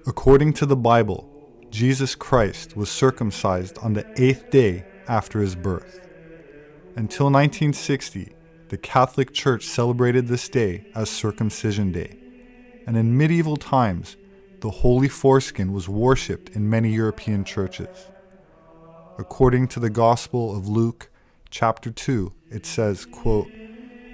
According to the Bible, Jesus Christ was circumcised on the 8th day after his birth. Until 1960, the Catholic Church celebrated this day as Circumcision Day, and in medieval times, the holy foreskin was worshipped in many European churches. According to the Gospel of Luke, chapter 2, it says, quote,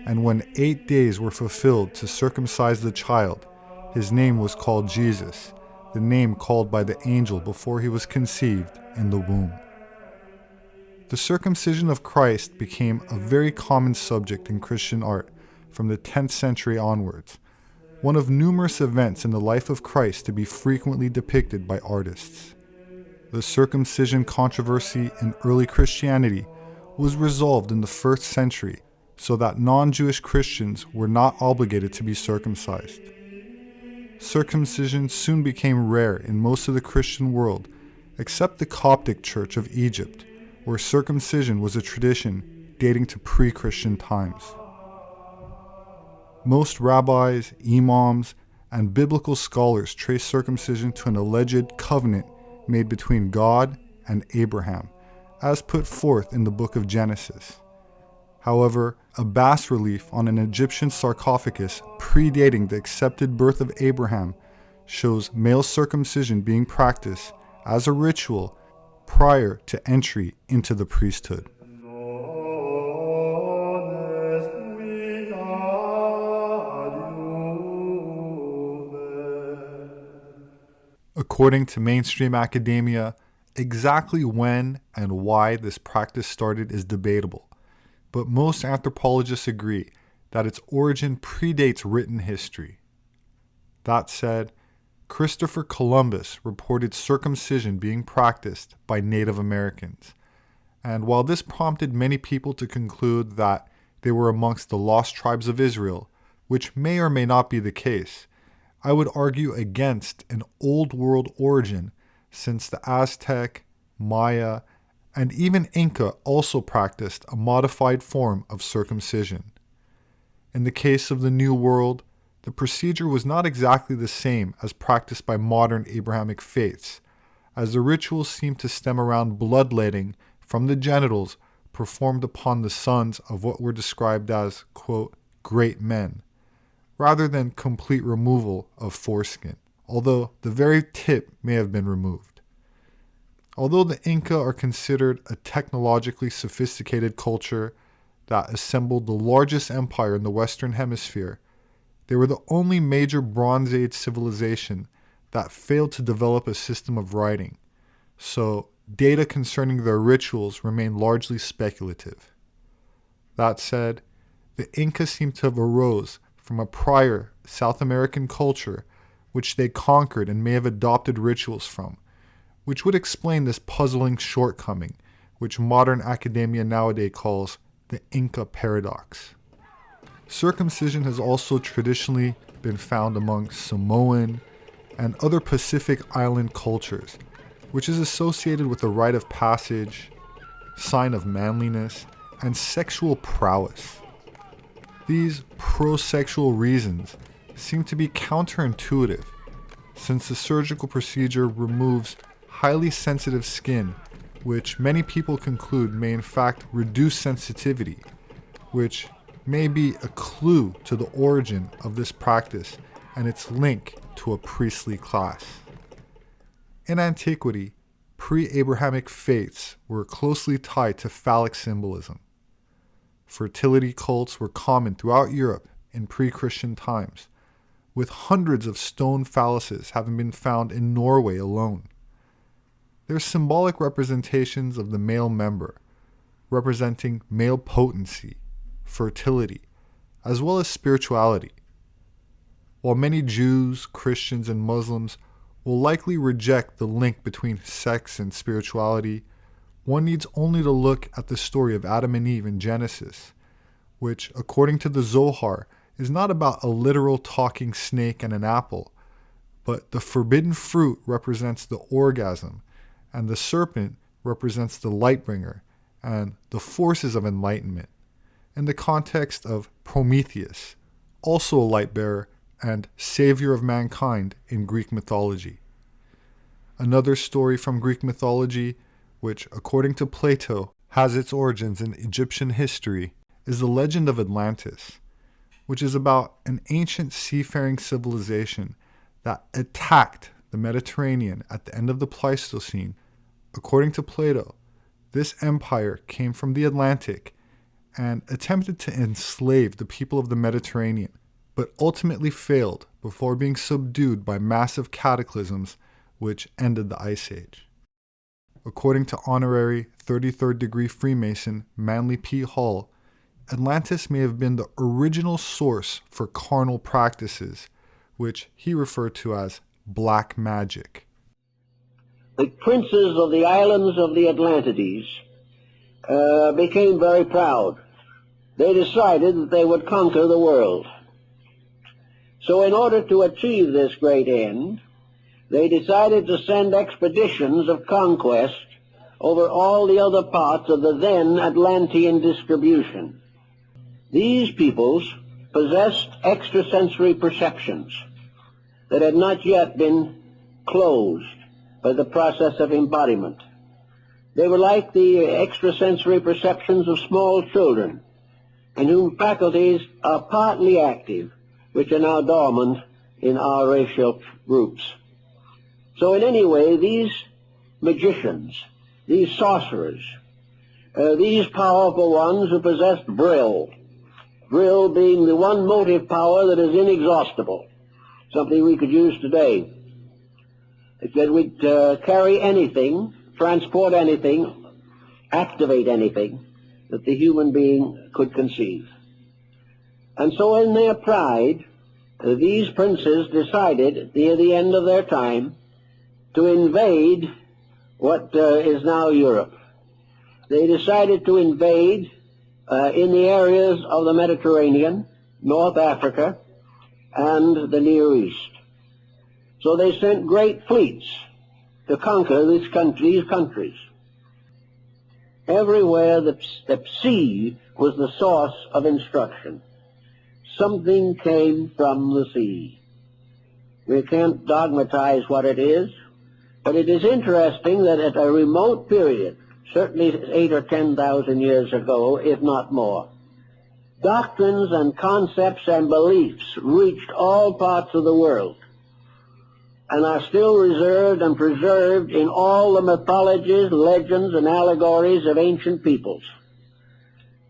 "And when 8 days were fulfilled to circumcise the child, his name was called Jesus, the name called by the angel before he was conceived in the womb." The circumcision of Christ became a very common subject in Christian art from the 10th century onwards, one of numerous events in the life of Christ to be frequently depicted by artists. The circumcision controversy in early Christianity was resolved in the 1st century so that non-Jewish Christians were not obligated to be circumcised. Circumcision soon became rare in most of the Christian world, except the Coptic Church of Egypt, where circumcision was a tradition dating to pre-Christian times. Most rabbis, imams, and biblical scholars trace circumcision to an alleged covenant made between God and Abraham, as put forth in the book of Genesis. However, a bas-relief on an Egyptian sarcophagus predating the accepted birth of Abraham shows male circumcision being practiced as a ritual prior to entry into the priesthood. According to mainstream academia, exactly when and why this practice started is debatable, but most anthropologists agree that its origin predates written history. That said, Christopher Columbus reported circumcision being practiced by Native Americans, and while this prompted many people to conclude that they were amongst the lost tribes of Israel, which may or may not be the case, I would argue against an old world origin, since the Aztec, Maya, and even Inca also practiced a modified form of circumcision. In the case of the New World, the procedure was not exactly the same as practiced by modern Abrahamic faiths, as the rituals seemed to stem around bloodletting from the genitals performed upon the sons of what were described as, quote, great men, rather than complete removal of foreskin, although the very tip may have been removed. Although the Inca are considered a technologically sophisticated culture that assembled the largest empire in the Western Hemisphere, they were the only major Bronze Age civilization that failed to develop a system of writing, so data concerning their rituals remain largely speculative. That said, the Inca seem to have arose from a prior South American culture which they conquered and may have adopted rituals from, which would explain this puzzling shortcoming, which modern academia nowadays calls the Inca paradox. Circumcision has also traditionally been found among Samoan and other Pacific Island cultures, which is associated with a rite of passage, sign of manliness, and sexual prowess. These pro-sexual reasons seem to be counterintuitive, since the surgical procedure removes highly sensitive skin, which many people conclude may in fact reduce sensitivity, which may be a clue to the origin of this practice and its link to a priestly class. In antiquity, pre-Abrahamic faiths were closely tied to phallic symbolism. Fertility cults were common throughout Europe in pre-Christian times, with hundreds of stone phalluses having been found in Norway alone. Their symbolic representations of the male member, representing male potency, fertility, as well as spirituality. While many Jews, Christians, and Muslims will likely reject the link between sex and spirituality, one needs only to look at the story of Adam and Eve in Genesis, which, according to the Zohar, is not about a literal talking snake and an apple, but the forbidden fruit represents the orgasm, and the serpent represents the lightbringer and the forces of enlightenment, in the context of Prometheus, also a light bearer and savior of mankind in Greek mythology. Another story from Greek mythology, which, according to Plato, has its origins in Egyptian history, is the legend of Atlantis, which is about an ancient seafaring civilization that attacked the Mediterranean at the end of the Pleistocene. According to Plato, this empire came from the Atlantic and attempted to enslave the people of the Mediterranean, but ultimately failed before being subdued by massive cataclysms which ended the Ice Age. According to honorary 33rd degree Freemason Manly P. Hall, Atlantis may have been the original source for carnal practices, which he referred to as black magic. The princes of the islands of the Atlantides became very proud. They decided that they would conquer the world. So in order to achieve this great end, they decided to send expeditions of conquest over all the other parts of the then Atlantean distribution. These peoples possessed extrasensory perceptions that had not yet been closed by the process of embodiment. They were like the extrasensory perceptions of small children, in whom faculties are partly active, which are now dormant in our racial groups. So in any way, these magicians, these sorcerers, these powerful ones who possessed Brill being the one motive power that is inexhaustible, something we could use today, that we'd carry anything, transport anything, activate anything that the human being could conceive. And so in their pride, these princes decided near the end of their time to invade what is now Europe. They decided to invade in the areas of the Mediterranean, North Africa, and the Near East. So they sent great fleets to conquer these countries. Everywhere the sea was the source of instruction. Something came from the sea. We can't dogmatize what it is, but it is interesting that at a remote period, certainly 8,000 or 10,000 years ago, if not more, doctrines and concepts and beliefs reached all parts of the world and are still reserved and preserved in all the mythologies, legends, and allegories of ancient peoples,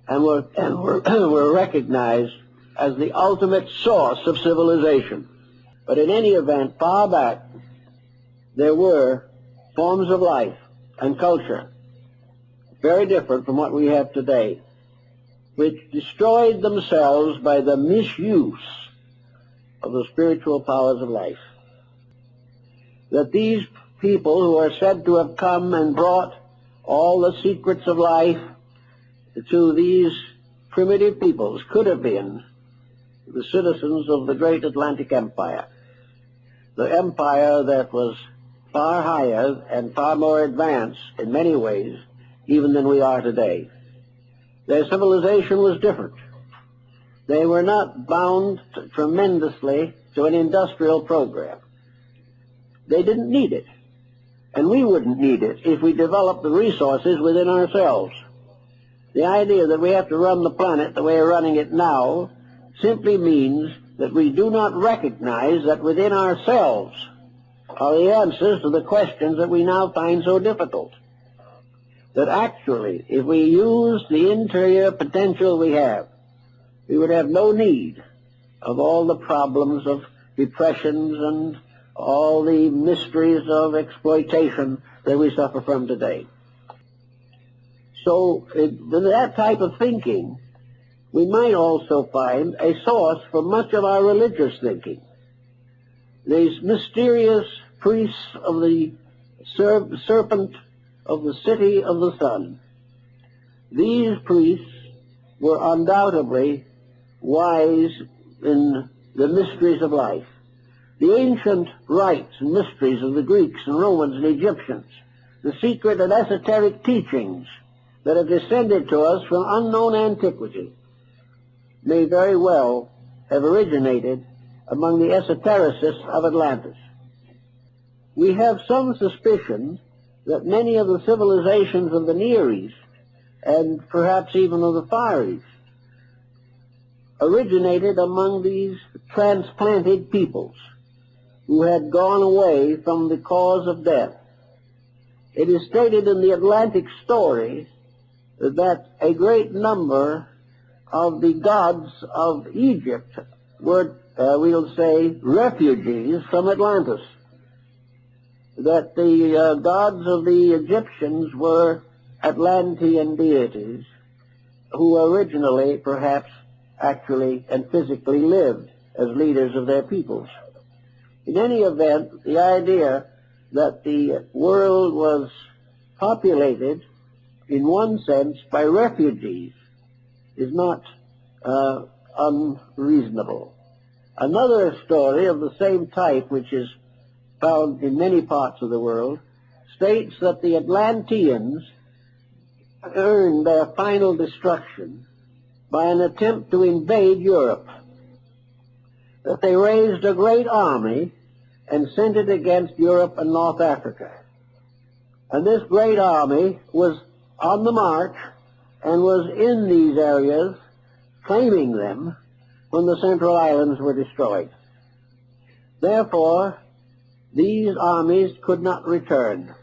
and were recognized as the ultimate source of civilization. But in any event, far back, there were forms of life and culture very different from what we have today, which destroyed themselves by the misuse of the spiritual powers of life. That these people who are said to have come and brought all the secrets of life to these primitive peoples could have been the citizens of the great Atlantic Empire, the empire that was far higher and far more advanced in many ways even than we are today. Their civilization was different. They were not bound tremendously to an industrial program. They didn't need it, and we wouldn't need it if we developed the resources within ourselves. The idea that we have to run the planet the way we're running it now simply means that we do not recognize that within ourselves are the answers to the questions that we now find so difficult. That actually, if we use the interior potential we have, we would have no need of all the problems of depressions and all the mysteries of exploitation that we suffer from today. So, in that type of thinking, we might also find a source for much of our religious thinking. These mysterious priests of the serpent of the city of the sun. These priests were undoubtedly wise in the mysteries of life. The ancient rites and mysteries of the Greeks and Romans and Egyptians, the secret and esoteric teachings that have descended to us from unknown antiquity, may very well have originated among the esotericists of Atlantis. we have some suspicion that many of the civilizations of the Near East, and perhaps even of the Far East, originated among these transplanted peoples who had gone away from the cause of death. It is stated in the Atlantic story that a great number of the gods of Egypt were, we'll say, refugees from Atlantis. That the gods of the Egyptians were Atlantean deities who originally, perhaps, actually and physically lived as leaders of their peoples. In any event, the idea that the world was populated, in one sense, by refugees is not unreasonable. Another story of the same type, which is found in many parts of the world, states that the Atlanteans earned their final destruction by an attempt to invade Europe, that they raised a great army and sent it against Europe and North Africa. And this great army was on the march and was in these areas, claiming them, when the Central Islands were destroyed. Therefore, these armies could not return.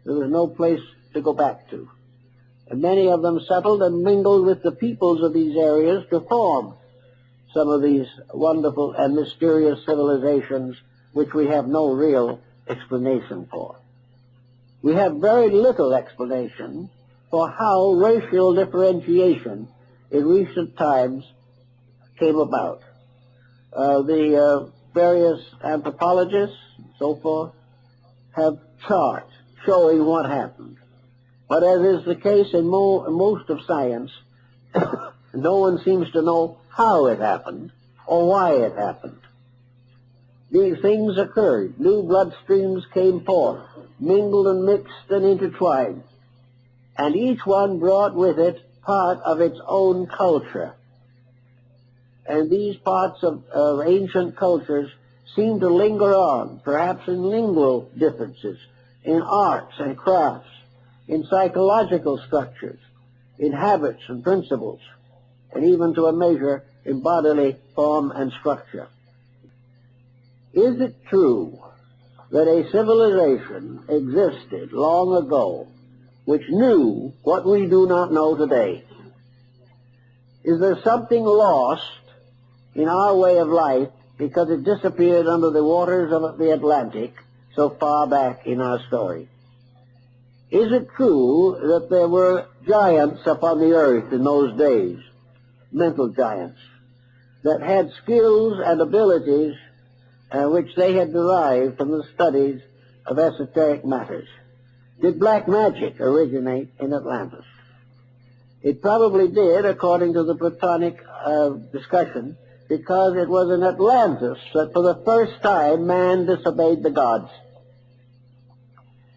There was no place to go back to. And many of them settled and mingled with the peoples of these areas to form some of these wonderful and mysterious civilizations which we have no real explanation for. We have very little explanation for how racial differentiation in recent times came about. The various anthropologists and so forth have charts showing what happened. But as is the case in most of science, no one seems to know how it happened or why it happened. These things occurred. New bloodstreams came forth, mingled and mixed and intertwined, and each one brought with it part of its own culture. And these parts of ancient cultures seem to linger on, perhaps in lingual differences, in arts and crafts, in psychological structures, in habits and principles, and even to a measure in bodily form and structure. Is it true that a civilization existed long ago which knew what we do not know today? Is there something lost in our way of life because it disappeared under the waters of the Atlantic so far back in our story? Is it true that there were giants upon the earth in those days, mental giants, that had skills and abilities which they had derived from the studies of esoteric matters? Did black magic originate in Atlantis? It probably did, according to the Platonic discussion, because it was in Atlantis that for the first time man disobeyed the gods.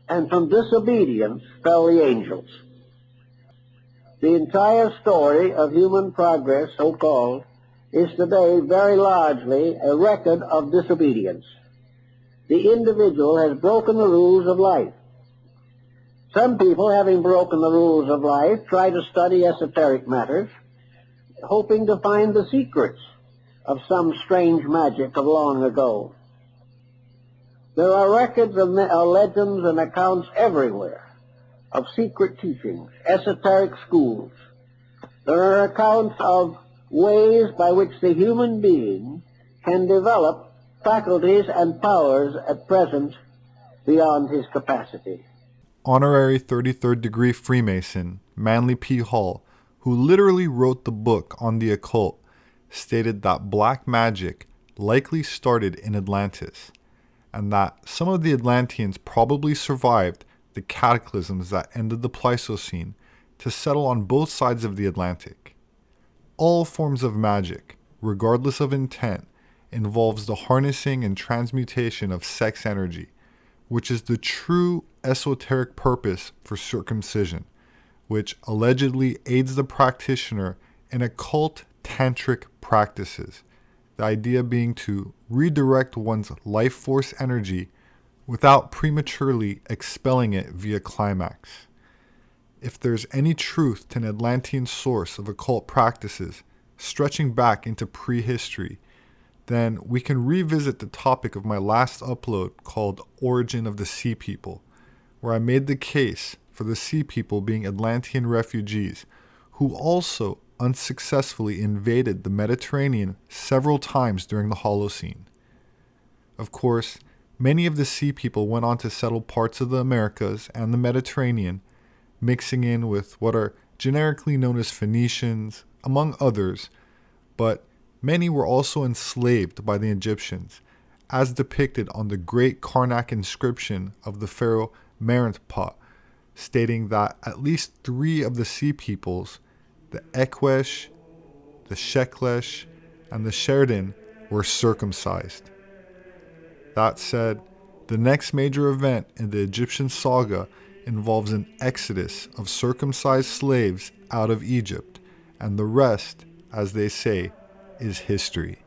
And from disobedience fell the angels. The entire story of human progress, so-called, is today very largely a record of disobedience. The individual has broken the rules of life. Some people, having broken the rules of life, try to study esoteric matters, hoping to find the secrets of some strange magic of long ago. There are records of legends and accounts everywhere of secret teachings, esoteric schools. There are accounts of ways by which the human being can develop faculties and powers at present beyond his capacity. Honorary 33rd degree Freemason Manly P. Hall, who literally wrote the book on the occult, stated that black magic likely started in Atlantis, and that some of the Atlanteans probably survived the cataclysms that ended the Pleistocene to settle on both sides of the Atlantic. All forms of magic, regardless of intent, involves the harnessing and transmutation of sex energy, which is the true esoteric purpose for circumcision, which allegedly aids the practitioner in occult tantric practices, the idea being to redirect one's life force energy without prematurely expelling it via climax. If there's any truth to an Atlantean source of occult practices stretching back into prehistory, then we can revisit the topic of my last upload called Origin of the Sea People, where I made the case for the Sea People being Atlantean refugees who also unsuccessfully invaded the Mediterranean several times during the Holocene. Of course, many of the Sea People went on to settle parts of the Americas and the Mediterranean, mixing in with what are generically known as Phoenicians, among others, but many were also enslaved by the Egyptians, as depicted on the great Karnak inscription of the pharaoh Merenptah, stating that at least 3 of the Sea Peoples, the Ekwesh, the Sheklesh, and the Sheridan, were circumcised. That said, the next major event in the Egyptian saga involves an exodus of circumcised slaves out of Egypt, and the rest, as they say, is history.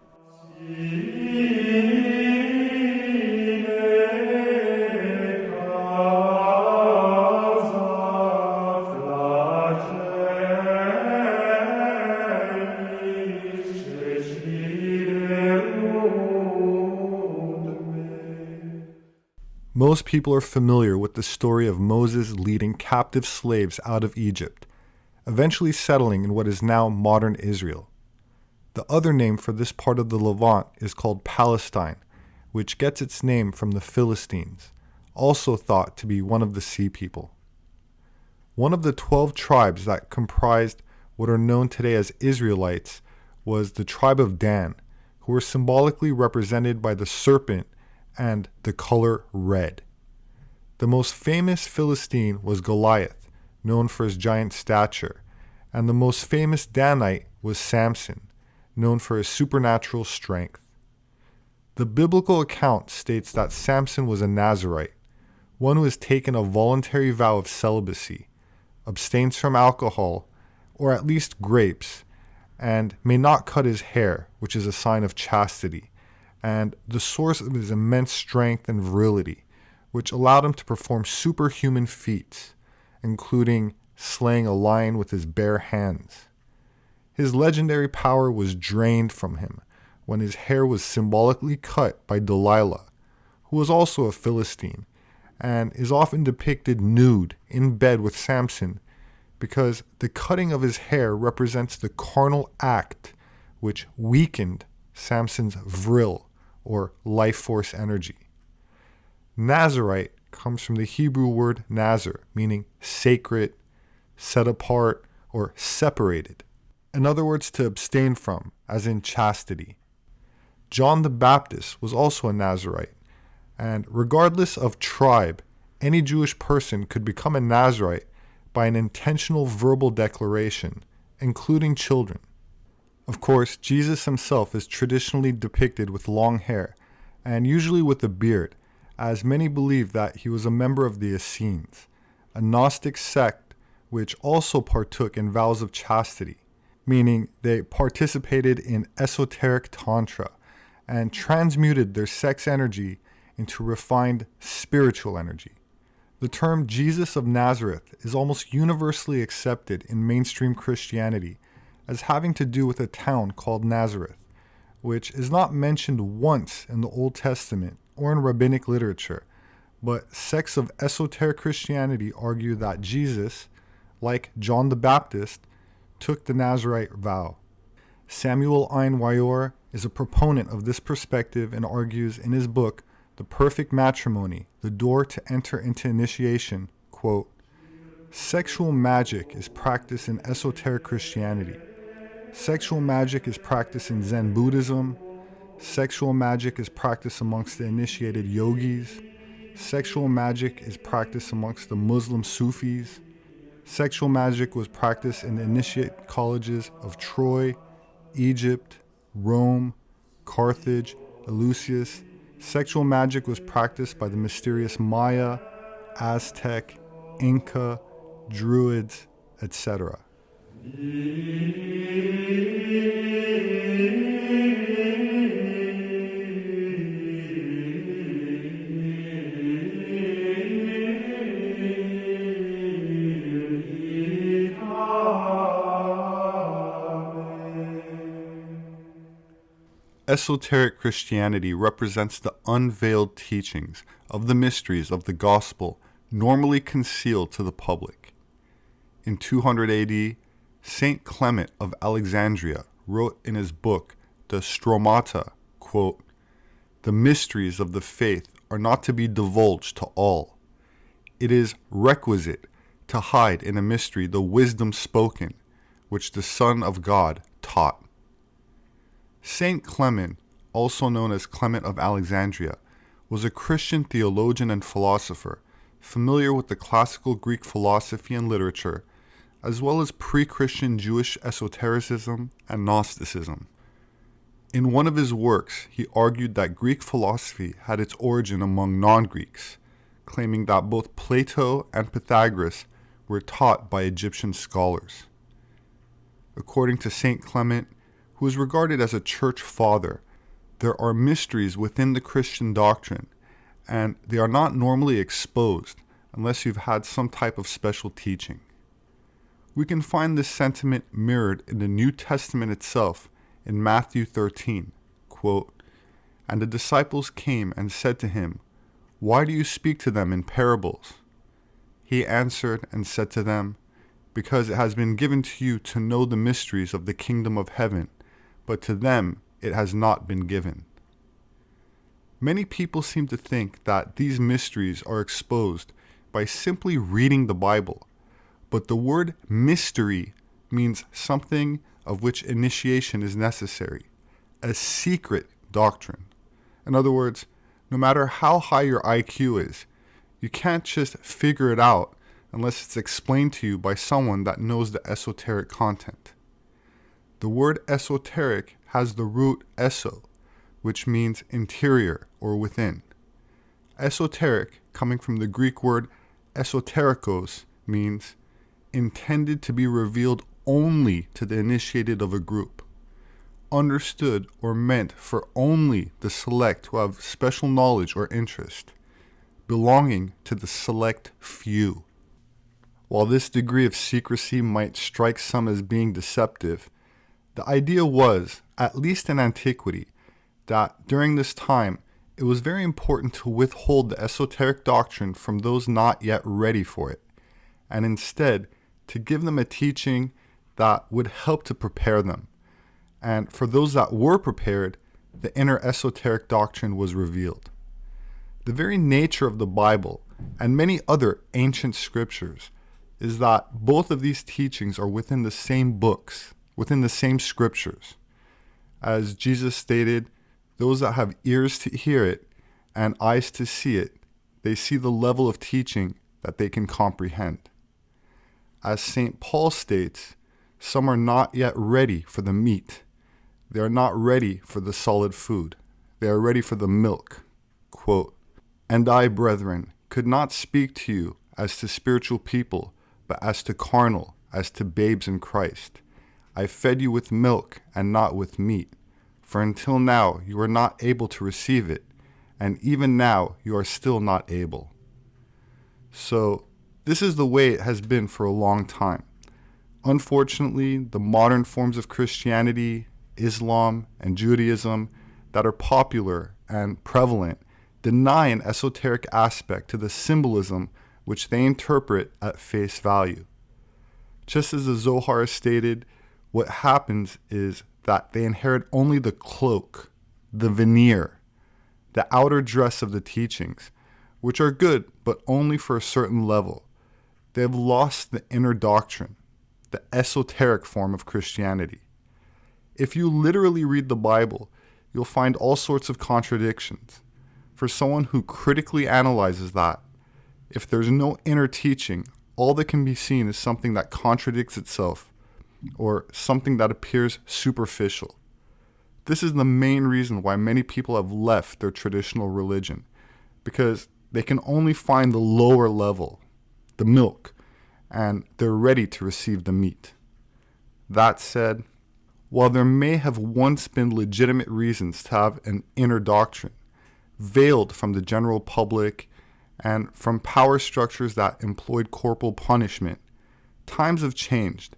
Most people are familiar with the story of Moses leading captive slaves out of Egypt, eventually settling in what is now modern Israel. The other name for this part of the Levant is called Palestine, which gets its name from the Philistines, also thought to be one of the Sea People. One of the 12 tribes that comprised what are known today as Israelites was the tribe of Dan, who were symbolically represented by the serpent and the color red. The most famous Philistine was Goliath, known for his giant stature, and the most famous Danite was Samson, known for his supernatural strength. The biblical account states that Samson was a Nazirite, one who has taken a voluntary vow of celibacy, abstains from alcohol, or at least grapes, and may not cut his hair, which is a sign of chastity, and the source of his immense strength and virility, which allowed him to perform superhuman feats, including slaying a lion with his bare hands. His legendary power was drained from him when his hair was symbolically cut by Delilah, who was also a Philistine, and is often depicted nude in bed with Samson because the cutting of his hair represents the carnal act which weakened Samson's vril, or life force energy. Nazirite comes from the Hebrew word nazir, meaning sacred, set apart, or separated. In other words, to abstain from, as in chastity. John the Baptist was also a Nazirite, and regardless of tribe, any Jewish person could become a Nazirite by an intentional verbal declaration, including children. Of course, Jesus himself is traditionally depicted with long hair, and usually with a beard, as many believe that he was a member of the Essenes, a Gnostic sect which also partook in vows of chastity, meaning they participated in esoteric tantra and transmuted their sex energy into refined spiritual energy. The term Jesus of Nazareth is almost universally accepted in mainstream Christianity as having to do with a town called Nazareth, which is not mentioned once in the Old Testament or in rabbinic literature, but sects of Esoteric Christianity argue that Jesus, like John the Baptist, took the Nazirite vow. Samuel Ein Wayor is a proponent of this perspective and argues in his book, The Perfect Matrimony, The Door to Enter into Initiation, quote, "Sexual magic is practiced in Esoteric Christianity. Sexual magic is practiced in Zen Buddhism. Sexual magic is practiced amongst the initiated yogis. Sexual magic is practiced amongst the Muslim Sufis. Sexual magic was practiced in the initiate colleges of Troy, Egypt, Rome, Carthage, Eleusis. Sexual magic was practiced by the mysterious Maya, Aztec, Inca, Druids, etc." Esoteric Christianity represents the unveiled teachings of the mysteries of the gospel normally concealed to the public. In 200 AD, Saint Clement of Alexandria wrote in his book, De Stromata, quote, "The mysteries of the faith are not to be divulged to all. It is requisite to hide in a mystery the wisdom spoken, which the Son of God taught." Saint Clement, also known as Clement of Alexandria, was a Christian theologian and philosopher, familiar with the classical Greek philosophy and literature, as well as pre-Christian Jewish esotericism and Gnosticism. In one of his works, he argued that Greek philosophy had its origin among non-Greeks, claiming that both Plato and Pythagoras were taught by Egyptian scholars. According to Saint Clement, who is regarded as a church father, there are mysteries within the Christian doctrine, and they are not normally exposed unless you've had some type of special teaching. We can find this sentiment mirrored in the New Testament itself in Matthew 13, quote, "And the disciples came and said to him, 'Why do you speak to them in parables?' He answered and said to them, 'Because it has been given to you to know the mysteries of the kingdom of heaven, but to them it has not been given.'" Many people seem to think that these mysteries are exposed by simply reading the Bible, but the word mystery means something of which initiation is necessary, a secret doctrine. In other words, no matter how high your IQ is, you can't just figure it out unless it's explained to you by someone that knows the esoteric content. The word esoteric has the root eso, which means interior or within. Esoteric, coming from the Greek word esoterikos, means intended to be revealed only to the initiated of a group, understood or meant for only the select who have special knowledge or interest, belonging to the select few. While this degree of secrecy might strike some as being deceptive, the idea was, at least in antiquity, that during this time it was very important to withhold the esoteric doctrine from those not yet ready for it, and instead to give them a teaching that would help to prepare them. And for those that were prepared, the inner esoteric doctrine was revealed. The very nature of the Bible and many other ancient scriptures is that both of these teachings are within the same books, within the same scriptures. As Jesus stated, those that have ears to hear it and eyes to see it, they see the level of teaching that they can comprehend. As St. Paul states, some are not yet ready for the meat. They are not ready for the solid food. They are ready for the milk. Quote, "And I, brethren, could not speak to you as to spiritual people, but as to carnal, as to babes in Christ. I fed you with milk and not with meat, for until now you were not able to receive it, and even now you are still not able." So, this is the way it has been for a long time. Unfortunately, the modern forms of Christianity, Islam, and Judaism that are popular and prevalent deny an esoteric aspect to the symbolism which they interpret at face value. Just as the Zohar stated, what happens is that they inherit only the cloak, the veneer, the outer dress of the teachings, which are good, but only for a certain level. They have lost the inner doctrine, the esoteric form of Christianity. If you literally read the Bible, you'll find all sorts of contradictions. For someone who critically analyzes that, if there's no inner teaching, all that can be seen is something that contradicts itself, or something that appears superficial. This is the main reason why many people have left their traditional religion, because they can only find the lower level, the milk, and they're ready to receive the meat. That said, while there may have once been legitimate reasons to have an inner doctrine, veiled from the general public and from power structures that employed corporal punishment, times have changed,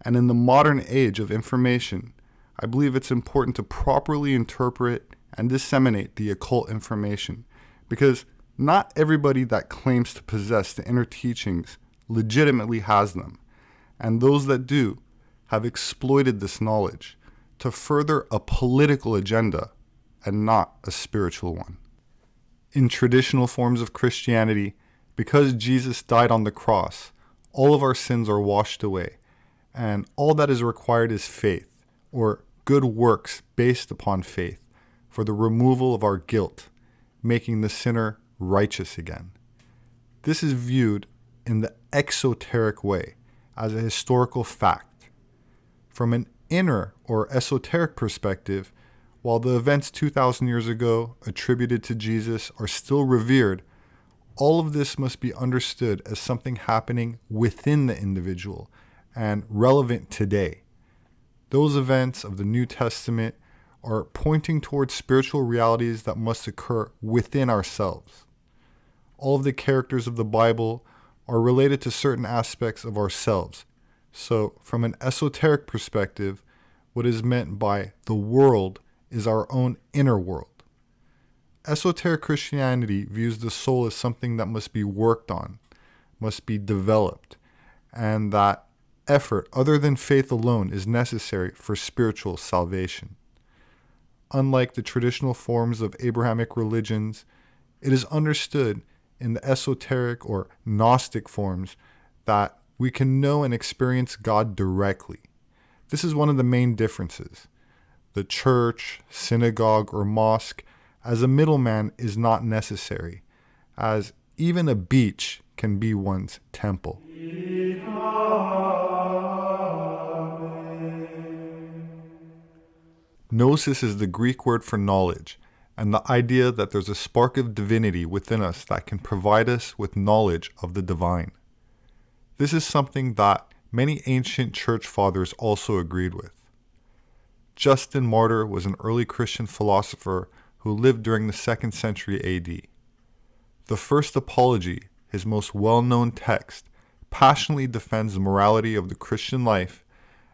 and in the modern age of information, I believe it's important to properly interpret and disseminate the occult information, because not everybody that claims to possess the inner teachings legitimately has them, and those that do have exploited this knowledge to further a political agenda and not a spiritual one. In traditional forms of Christianity, because Jesus died on the cross, all of our sins are washed away, and all that is required is faith, or good works based upon faith, for the removal of our guilt, making the sinner righteous again. This is viewed in the exoteric way, as a historical fact. From an inner or esoteric perspective, while the events 2,000 years ago attributed to Jesus are still revered, all of this must be understood as something happening within the individual and relevant today. Those events of the New Testament are pointing towards spiritual realities that must occur within ourselves. All of the characters of the Bible are related to certain aspects of ourselves. So, from an esoteric perspective, what is meant by the world is our own inner world. Esoteric Christianity views the soul as something that must be worked on, must be developed, and that effort other than faith alone is necessary for spiritual salvation. Unlike the traditional forms of Abrahamic religions, it is understood in the esoteric or Gnostic forms that we can know and experience God directly. This is one of the main differences. The church, synagogue, or mosque as a middleman is not necessary, as even a beach can be one's temple. Gnosis is the Greek word for knowledge, and the idea that there's a spark of divinity within us that can provide us with knowledge of the divine. This is something that many ancient church fathers also agreed with. Justin Martyr was an early Christian philosopher who lived during the 2nd century AD. The First Apology, his most well-known text, passionately defends the morality of the Christian life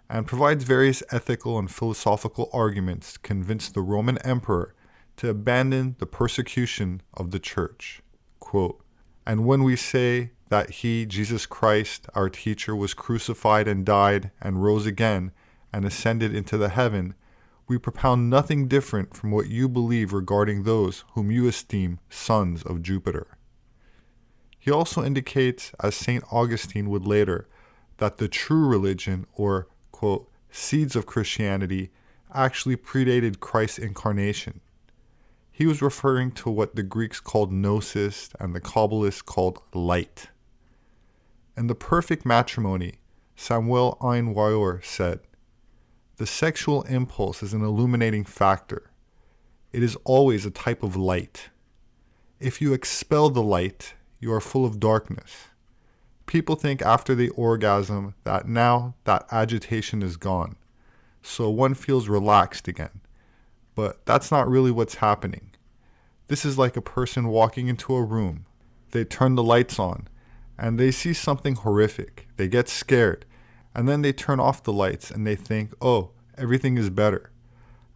and provides various ethical and philosophical arguments to convince the Roman emperor to abandon the persecution of the church. Quote, "And when we say that he, Jesus Christ, our teacher, was crucified and died and rose again and ascended into the heaven, we propound nothing different from what you believe regarding those whom you esteem sons of Jupiter." He also indicates, as St. Augustine would later, that the true religion, or, quote, "seeds of Christianity," actually predated Christ's incarnation. He was referring to what the Greeks called gnosis and the Kabbalists called light. In The Perfect Matrimony, Samuel Ayn Weor said, "The sexual impulse is an illuminating factor. It is always a type of light. If you expel the light, you are full of darkness. People think after the orgasm that now that agitation is gone, so one feels relaxed again. But that's not really what's happening. This is like a person walking into a room. They turn the lights on, and they see something horrific. They get scared, and then they turn off the lights and they think, oh, everything is better.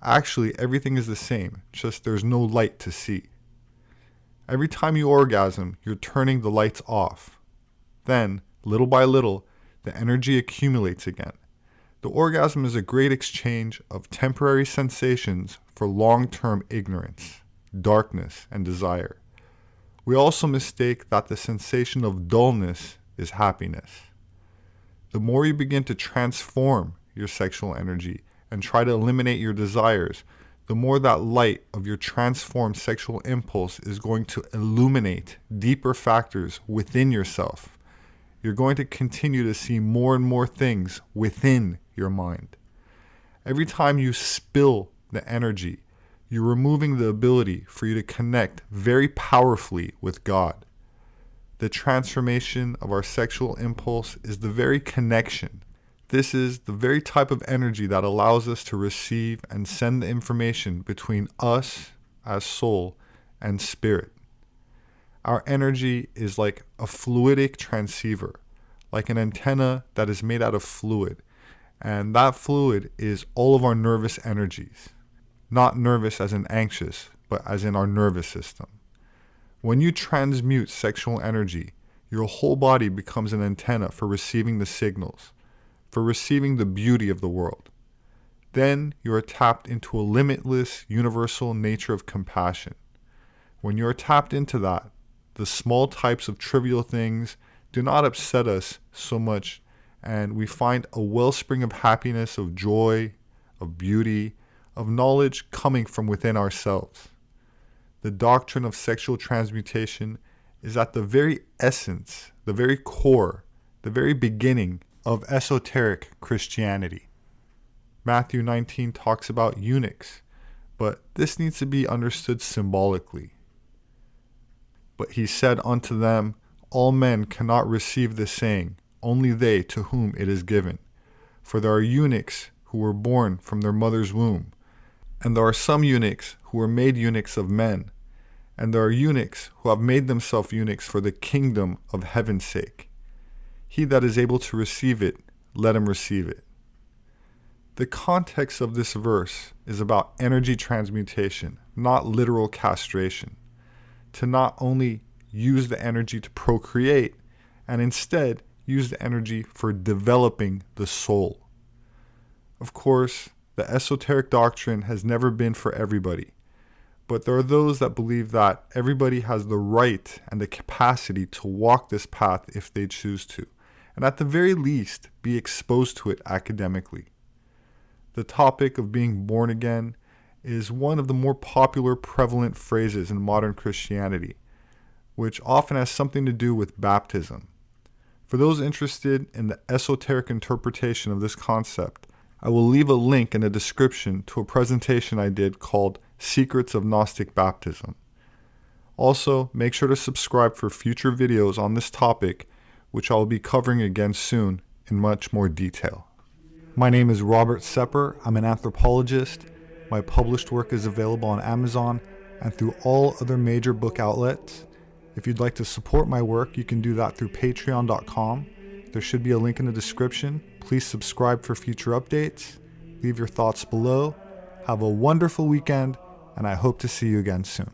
Actually, everything is the same, just there's no light to see. Every time you orgasm, you're turning the lights off. Then, little by little, the energy accumulates again. The orgasm is a great exchange of temporary sensations for long-term ignorance, darkness, and desire. We also mistake that the sensation of dullness is happiness. The more you begin to transform your sexual energy and try to eliminate your desires, the more that light of your transformed sexual impulse is going to illuminate deeper factors within yourself. You're going to continue to see more and more things within your mind. Every time you spill the energy, you're removing the ability for you to connect very powerfully with God. The transformation of our sexual impulse is the very connection. This is the very type of energy that allows us to receive and send the information between us as soul and spirit. Our energy is like a fluidic transceiver, like an antenna that is made out of fluid, And that fluid is all of our nervous energies. Not nervous as in anxious, but as in our nervous system. When you transmute sexual energy, your whole body becomes an antenna for receiving the signals, for receiving the beauty of the world. Then you are tapped into a limitless, universal nature of compassion. When you are tapped into that, the small types of trivial things do not upset us so much, and we find a wellspring of happiness, of joy, of beauty, of knowledge coming from within ourselves. The doctrine of sexual transmutation is at the very essence, the very core, the very beginning of esoteric Christianity. Matthew 19 talks about eunuchs, but this needs to be understood symbolically. But he said unto them, all men cannot receive this saying, only they to whom it is given. For there are eunuchs who were born from their mother's womb, and there are some eunuchs who were made eunuchs of men, and there are eunuchs who have made themselves eunuchs for the kingdom of heaven's sake. He that is able to receive it, let him receive it. The context of this verse is about energy transmutation, not literal castration. To not only use the energy to procreate, and instead use the energy for developing the soul. Of course, the esoteric doctrine has never been for everybody, but there are those that believe that everybody has the right and the capacity to walk this path if they choose to, and at the very least, be exposed to it academically. The topic of being born again is one of the more popular prevalent phrases in modern Christianity, which often has something to do with baptism. For those interested in the esoteric interpretation of this concept, I will leave a link in the description to a presentation I did called Secrets of Gnostic Baptism. Also, make sure to subscribe for future videos on this topic, which I will be covering again soon in much more detail. My name is Robert Sepehr. I'm an anthropologist. My published work is available on Amazon and through all other major book outlets. If you'd like to support my work, you can do that through patreon.com. There should be a link in the description. Please subscribe for future updates. Leave your thoughts below. Have a wonderful weekend, and I hope to see you again soon.